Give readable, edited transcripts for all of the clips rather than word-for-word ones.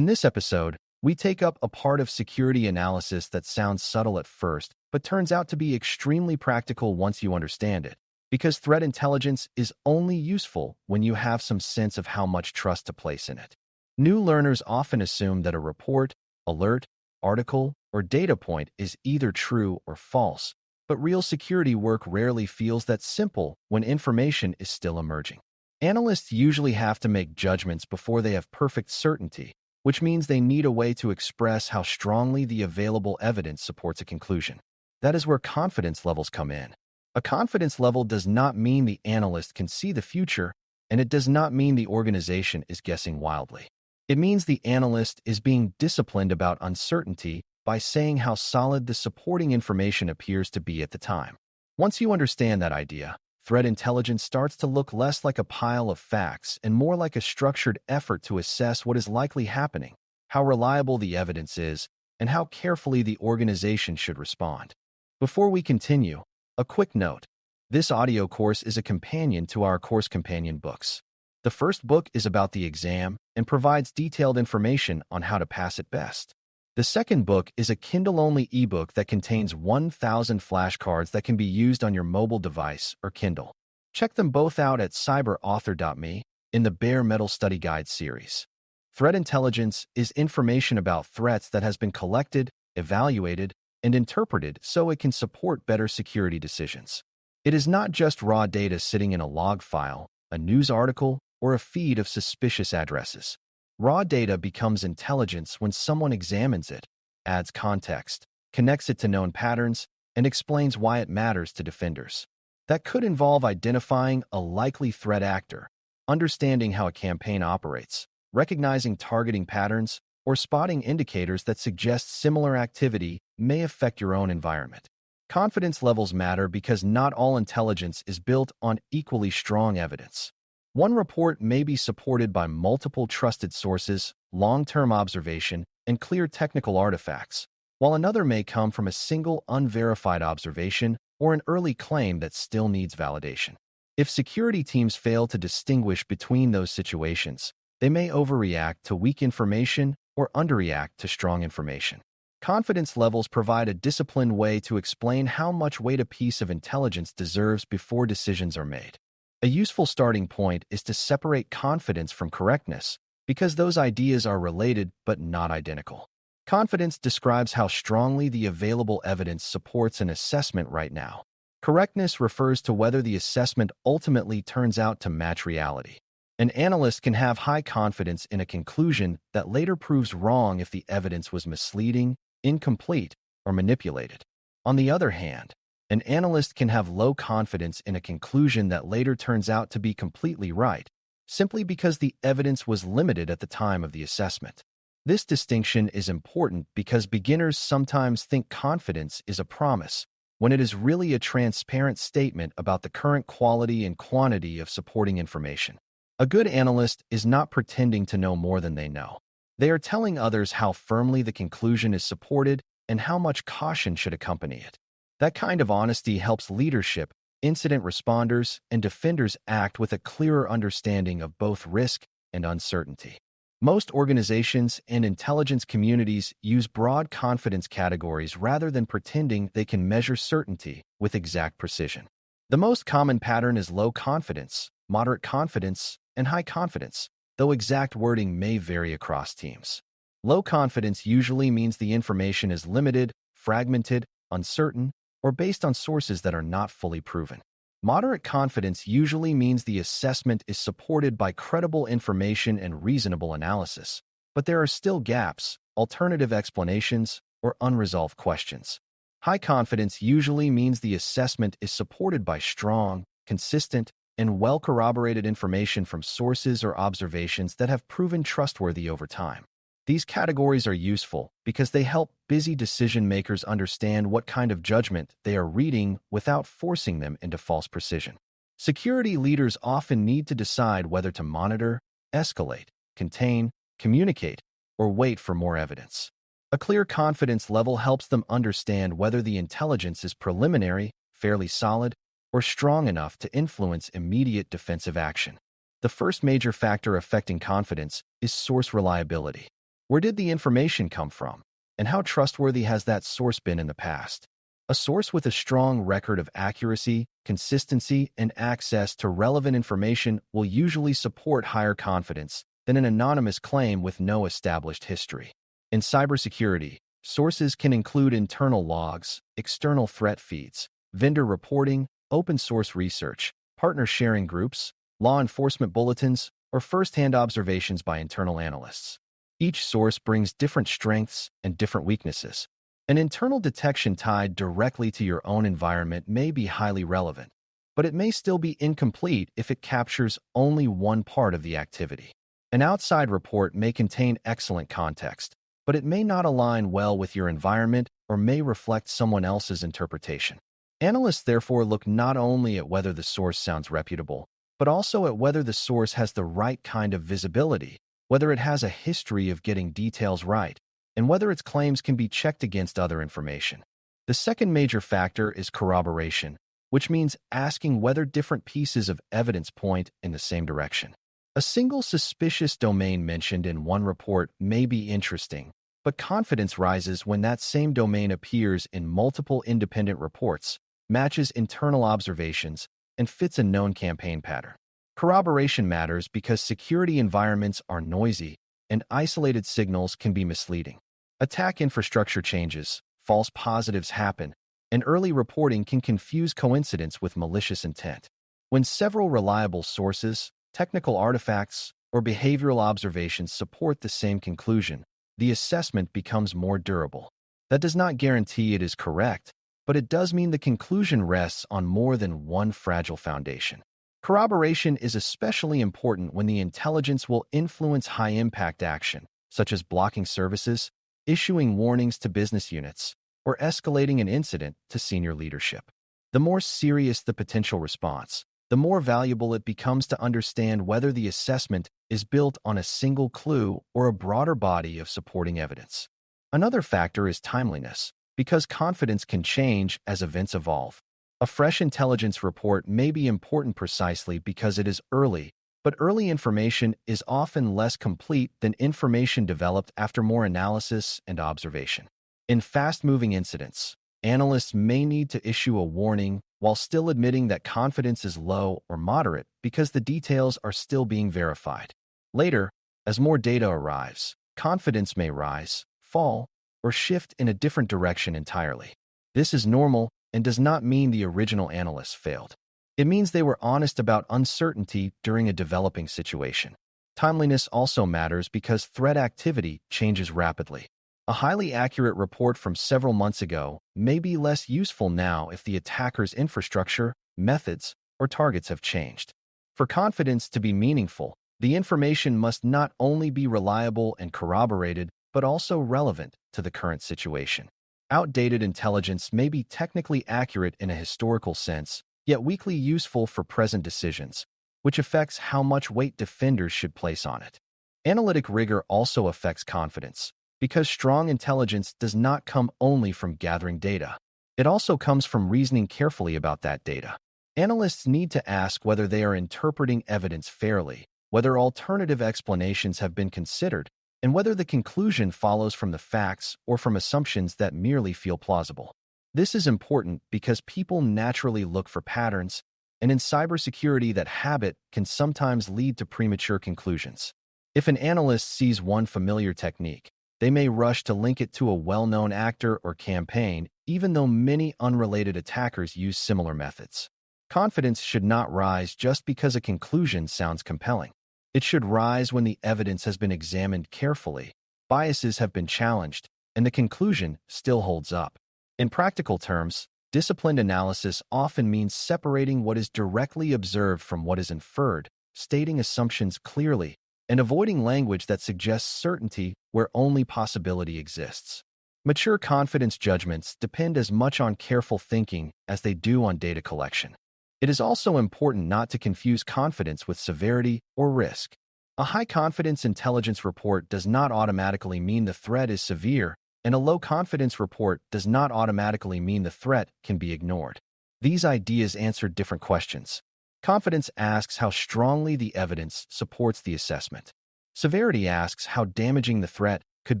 In this episode, we take up a part of security analysis that sounds subtle at first, but turns out to be extremely practical once you understand it. Because threat intelligence is only useful when you have some sense of how much trust to place in it. New learners often assume that a report, alert, article, or data point is either true or false, but real security work rarely feels that simple when information is still emerging. Analysts usually have to make judgments before they have perfect certainty, which means they need a way to express how strongly the available evidence supports a conclusion. That is where confidence levels come in. A confidence level does not mean the analyst can see the future, and it does not mean the organization is guessing wildly. It means the analyst is being disciplined about uncertainty by saying how solid the supporting information appears to be at the time. Once you understand that idea, threat intelligence starts to look less like a pile of facts and more like a structured effort to assess what is likely happening, how reliable the evidence is, and how carefully the organization should respond. Before we continue, a quick note. This audio course is a companion to our course companion books. The first book is about the exam and provides detailed information on how to pass it best. The second book is a Kindle-only ebook that contains 1,000 flashcards that can be used on your mobile device or Kindle. Check them both out at cyberauthor.me in the Bare Metal Study Guide series. Threat intelligence is information about threats that has been collected, evaluated, and interpreted so it can support better security decisions. It is not just raw data sitting in a log file, a news article, or a feed of suspicious addresses. Raw data becomes intelligence when someone examines it, adds context, connects it to known patterns, and explains why it matters to defenders. That could involve identifying a likely threat actor, understanding how a campaign operates, recognizing targeting patterns, or spotting indicators that suggest similar activity may affect your own environment. Confidence levels matter because not all intelligence is built on equally strong evidence. One report may be supported by multiple trusted sources, long-term observation, and clear technical artifacts, while another may come from a single unverified observation or an early claim that still needs validation. If security teams fail to distinguish between those situations, they may overreact to weak information or underreact to strong information. Confidence levels provide a disciplined way to explain how much weight a piece of intelligence deserves before decisions are made. A useful starting point is to separate confidence from correctness, because those ideas are related but not identical. Confidence describes how strongly the available evidence supports an assessment right now. Correctness refers to whether the assessment ultimately turns out to match reality. An analyst can have high confidence in a conclusion that later proves wrong if the evidence was misleading, incomplete, or manipulated. On the other hand, an analyst can have low confidence in a conclusion that later turns out to be completely right, simply because the evidence was limited at the time of the assessment. This distinction is important because beginners sometimes think confidence is a promise, when it is really a transparent statement about the current quality and quantity of supporting information. A good analyst is not pretending to know more than they know. They are telling others how firmly the conclusion is supported and how much caution should accompany it. That kind of honesty helps leadership, incident responders, and defenders act with a clearer understanding of both risk and uncertainty. Most organizations and intelligence communities use broad confidence categories rather than pretending they can measure certainty with exact precision. The most common pattern is low confidence, moderate confidence, and high confidence, though exact wording may vary across teams. Low confidence usually means the information is limited, fragmented, uncertain, or based on sources that are not fully proven. Moderate confidence usually means the assessment is supported by credible information and reasonable analysis, but there are still gaps, alternative explanations, or unresolved questions. High confidence usually means the assessment is supported by strong, consistent, and well-corroborated information from sources or observations that have proven trustworthy over time. These categories are useful because they help busy decision-makers understand what kind of judgment they are reading without forcing them into false precision. Security leaders often need to decide whether to monitor, escalate, contain, communicate, or wait for more evidence. A clear confidence level helps them understand whether the intelligence is preliminary, fairly solid, or strong enough to influence immediate defensive action. The first major factor affecting confidence is source reliability. Where did the information come from? And how trustworthy has that source been in the past? A source with a strong record of accuracy, consistency, and access to relevant information will usually support higher confidence than an anonymous claim with no established history. In cybersecurity, sources can include internal logs, external threat feeds, vendor reporting, open-source research, partner sharing groups, law enforcement bulletins, or first-hand observations by internal analysts. Each source brings different strengths and different weaknesses. An internal detection tied directly to your own environment may be highly relevant, but it may still be incomplete if it captures only one part of the activity. An outside report may contain excellent context, but it may not align well with your environment or may reflect someone else's interpretation. Analysts therefore look not only at whether the source sounds reputable, but also at whether the source has the right kind of visibility, whether it has a history of getting details right, and whether its claims can be checked against other information. The second major factor is corroboration, which means asking whether different pieces of evidence point in the same direction. A single suspicious domain mentioned in one report may be interesting, but confidence rises when that same domain appears in multiple independent reports, matches internal observations, and fits a known campaign pattern. Corroboration matters because security environments are noisy and isolated signals can be misleading. Attack infrastructure changes, false positives happen, and early reporting can confuse coincidence with malicious intent. When several reliable sources, technical artifacts, or behavioral observations support the same conclusion, the assessment becomes more durable. That does not guarantee it is correct, but it does mean the conclusion rests on more than one fragile foundation. Corroboration is especially important when the intelligence will influence high-impact action, such as blocking services, issuing warnings to business units, or escalating an incident to senior leadership. The more serious the potential response, the more valuable it becomes to understand whether the assessment is built on a single clue or a broader body of supporting evidence. Another factor is timeliness, because confidence can change as events evolve. A fresh intelligence report may be important precisely because it is early, but early information is often less complete than information developed after more analysis and observation. In fast-moving incidents, analysts may need to issue a warning while still admitting that confidence is low or moderate because the details are still being verified. Later, as more data arrives, confidence may rise, fall, or shift in a different direction entirely. This is normal and does not mean the original analysts failed. It means they were honest about uncertainty during a developing situation. Timeliness also matters because threat activity changes rapidly. A highly accurate report from several months ago may be less useful now if the attacker's infrastructure, methods, or targets have changed. For confidence to be meaningful, the information must not only be reliable and corroborated, but also relevant to the current situation. Outdated intelligence may be technically accurate in a historical sense, yet weakly useful for present decisions, which affects how much weight defenders should place on it. Analytic rigor also affects confidence, because strong intelligence does not come only from gathering data. It also comes from reasoning carefully about that data. Analysts need to ask whether they are interpreting evidence fairly, whether alternative explanations have been considered, and whether the conclusion follows from the facts or from assumptions that merely feel plausible. This is important because people naturally look for patterns, and in cybersecurity that habit can sometimes lead to premature conclusions. If an analyst sees one familiar technique, they may rush to link it to a well-known actor or campaign, even though many unrelated attackers use similar methods. Confidence should not rise just because a conclusion sounds compelling. It should rise when the evidence has been examined carefully, biases have been challenged, and the conclusion still holds up. In practical terms, disciplined analysis often means separating what is directly observed from what is inferred, stating assumptions clearly, and avoiding language that suggests certainty where only possibility exists. Mature confidence judgments depend as much on careful thinking as they do on data collection. It is also important not to confuse confidence with severity or risk. A high-confidence intelligence report does not automatically mean the threat is severe, and a low-confidence report does not automatically mean the threat can be ignored. These ideas answer different questions. Confidence asks how strongly the evidence supports the assessment. Severity asks how damaging the threat could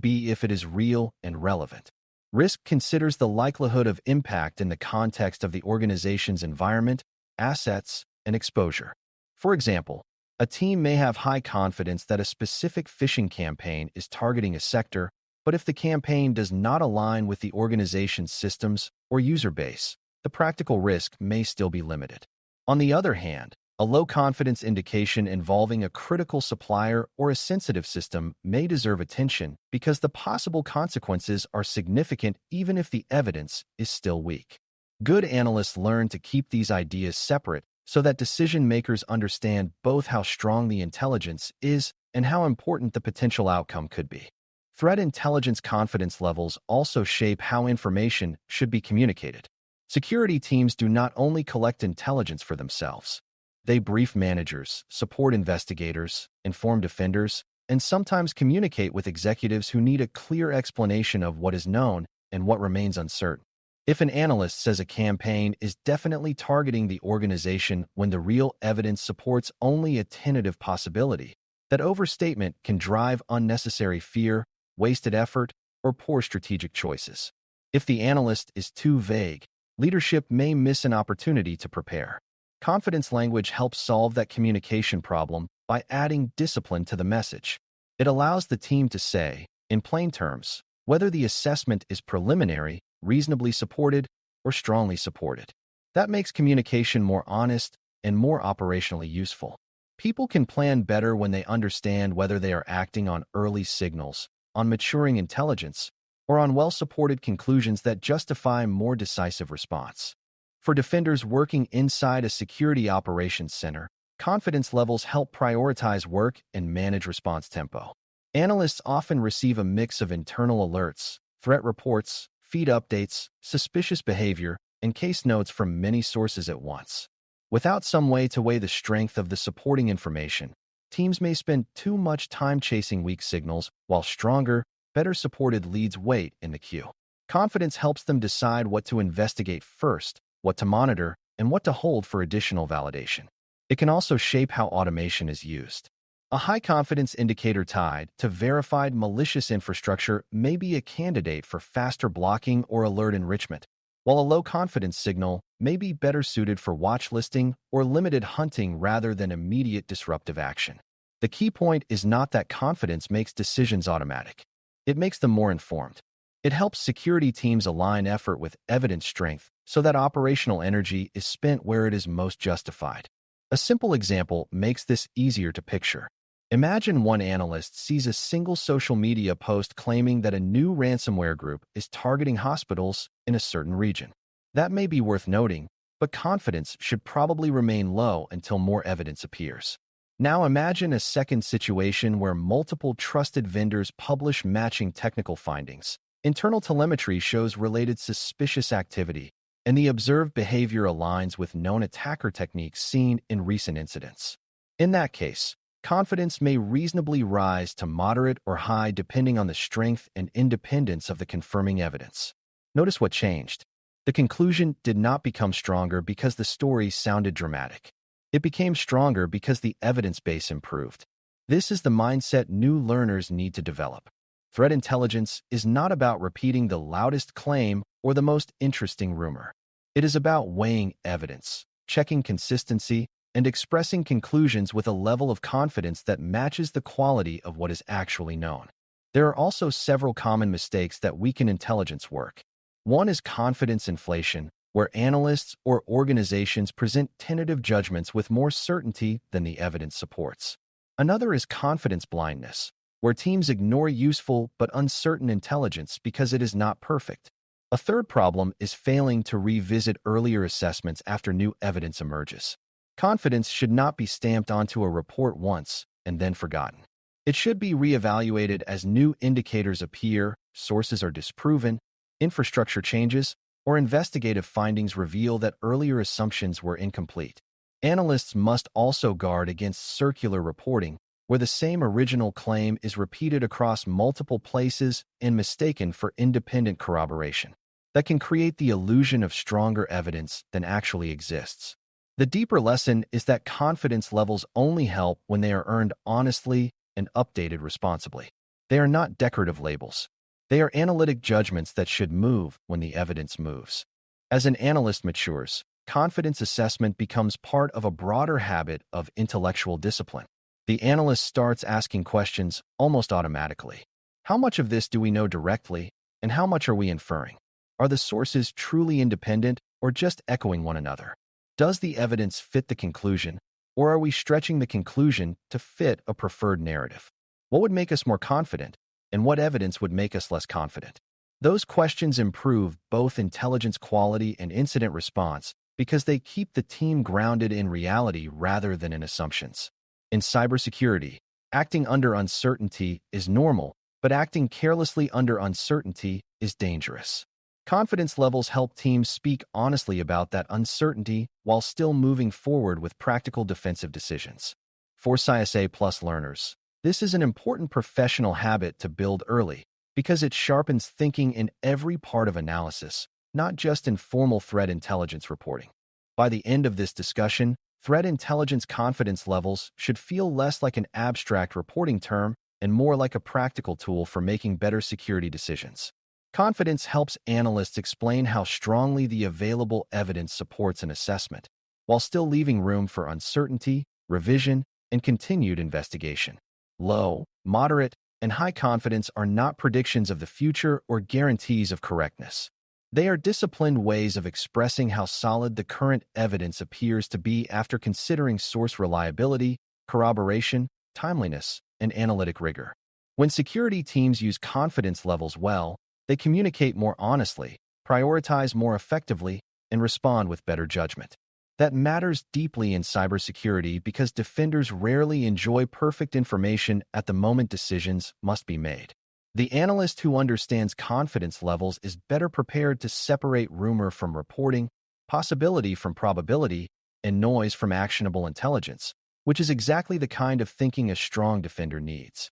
be if it is real and relevant. Risk considers the likelihood of impact in the context of the organization's environment, assets, and exposure. For example, a team may have high confidence that a specific phishing campaign is targeting a sector, but if the campaign does not align with the organization's systems or user base, the practical risk may still be limited. On the other hand, a low-confidence indication involving a critical supplier or a sensitive system may deserve attention because the possible consequences are significant even if the evidence is still weak. Good analysts learn to keep these ideas separate so that decision-makers understand both how strong the intelligence is and how important the potential outcome could be. Threat intelligence confidence levels also shape how information should be communicated. Security teams do not only collect intelligence for themselves. They brief managers, support investigators, inform defenders, and sometimes communicate with executives who need a clear explanation of what is known and what remains uncertain. If an analyst says a campaign is definitely targeting the organization when the real evidence supports only a tentative possibility, that overstatement can drive unnecessary fear, wasted effort, or poor strategic choices. If the analyst is too vague, leadership may miss an opportunity to prepare. Confidence language helps solve that communication problem by adding discipline to the message. It allows the team to say, in plain terms, whether the assessment is preliminary, reasonably supported, or strongly supported. That makes communication more honest and more operationally useful. People can plan better when they understand whether they are acting on early signals, on maturing intelligence, or on well-supported conclusions that justify more decisive response. For defenders working inside a security operations center, confidence levels help prioritize work and manage response tempo. Analysts often receive a mix of internal alerts, threat reports, feed updates, suspicious behavior, and case notes from many sources at once. Without some way to weigh the strength of the supporting information, teams may spend too much time chasing weak signals while stronger, better supported leads wait in the queue. Confidence helps them decide what to investigate first, what to monitor, and what to hold for additional validation. It can also shape how automation is used. A high-confidence indicator tied to verified malicious infrastructure may be a candidate for faster blocking or alert enrichment, while a low-confidence signal may be better suited for watch listing or limited hunting rather than immediate disruptive action. The key point is not that confidence makes decisions automatic. It makes them more informed. It helps security teams align effort with evidence strength so that operational energy is spent where it is most justified. A simple example makes this easier to picture. Imagine one analyst sees a single social media post claiming that a new ransomware group is targeting hospitals in a certain region. That may be worth noting, but confidence should probably remain low until more evidence appears. Now imagine a second situation where multiple trusted vendors publish matching technical findings. Internal telemetry shows related suspicious activity, and the observed behavior aligns with known attacker techniques seen in recent incidents. In that case, confidence may reasonably rise to moderate or high depending on the strength and independence of the confirming evidence. Notice what changed. The conclusion did not become stronger because the story sounded dramatic. It became stronger because the evidence base improved. This is the mindset new learners need to develop. Threat intelligence is not about repeating the loudest claim or the most interesting rumor. It is about weighing evidence, checking consistency, and expressing conclusions with a level of confidence that matches the quality of what is actually known. There are also several common mistakes that weaken intelligence work. One is confidence inflation, where analysts or organizations present tentative judgments with more certainty than the evidence supports. Another is confidence blindness, where teams ignore useful but uncertain intelligence because it is not perfect. A third problem is failing to revisit earlier assessments after new evidence emerges. Confidence should not be stamped onto a report once and then forgotten. It should be reevaluated as new indicators appear, sources are disproven, infrastructure changes, or investigative findings reveal that earlier assumptions were incomplete. Analysts must also guard against circular reporting, where the same original claim is repeated across multiple places and mistaken for independent corroboration. That can create the illusion of stronger evidence than actually exists. The deeper lesson is that confidence levels only help when they are earned honestly and updated responsibly. They are not decorative labels. They are analytic judgments that should move when the evidence moves. As an analyst matures, confidence assessment becomes part of a broader habit of intellectual discipline. The analyst starts asking questions almost automatically. How much of this do we know directly, and how much are we inferring? Are the sources truly independent or just echoing one another? Does the evidence fit the conclusion, or are we stretching the conclusion to fit a preferred narrative? What would make us more confident, and what evidence would make us less confident? Those questions improve both intelligence quality and incident response because they keep the team grounded in reality rather than in assumptions. In cybersecurity, acting under uncertainty is normal, but acting carelessly under uncertainty is dangerous. Confidence levels help teams speak honestly about that uncertainty while still moving forward with practical defensive decisions. For CySA Plus learners, this is an important professional habit to build early because it sharpens thinking in every part of analysis, not just in formal threat intelligence reporting. By the end of this discussion, threat intelligence confidence levels should feel less like an abstract reporting term and more like a practical tool for making better security decisions. Confidence helps analysts explain how strongly the available evidence supports an assessment, while still leaving room for uncertainty, revision, and continued investigation. Low, moderate, and high confidence are not predictions of the future or guarantees of correctness. They are disciplined ways of expressing how solid the current evidence appears to be after considering source reliability, corroboration, timeliness, and analytic rigor. When security teams use confidence levels well, they communicate more honestly, prioritize more effectively, and respond with better judgment. That matters deeply in cybersecurity because defenders rarely enjoy perfect information at the moment decisions must be made. The analyst who understands confidence levels is better prepared to separate rumor from reporting, possibility from probability, and noise from actionable intelligence, which is exactly the kind of thinking a strong defender needs.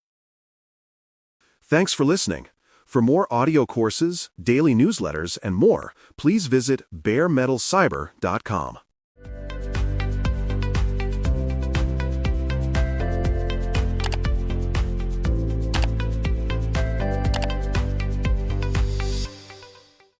Thanks for listening. For more audio courses, daily newsletters, and more, please visit baremetalcyber.com.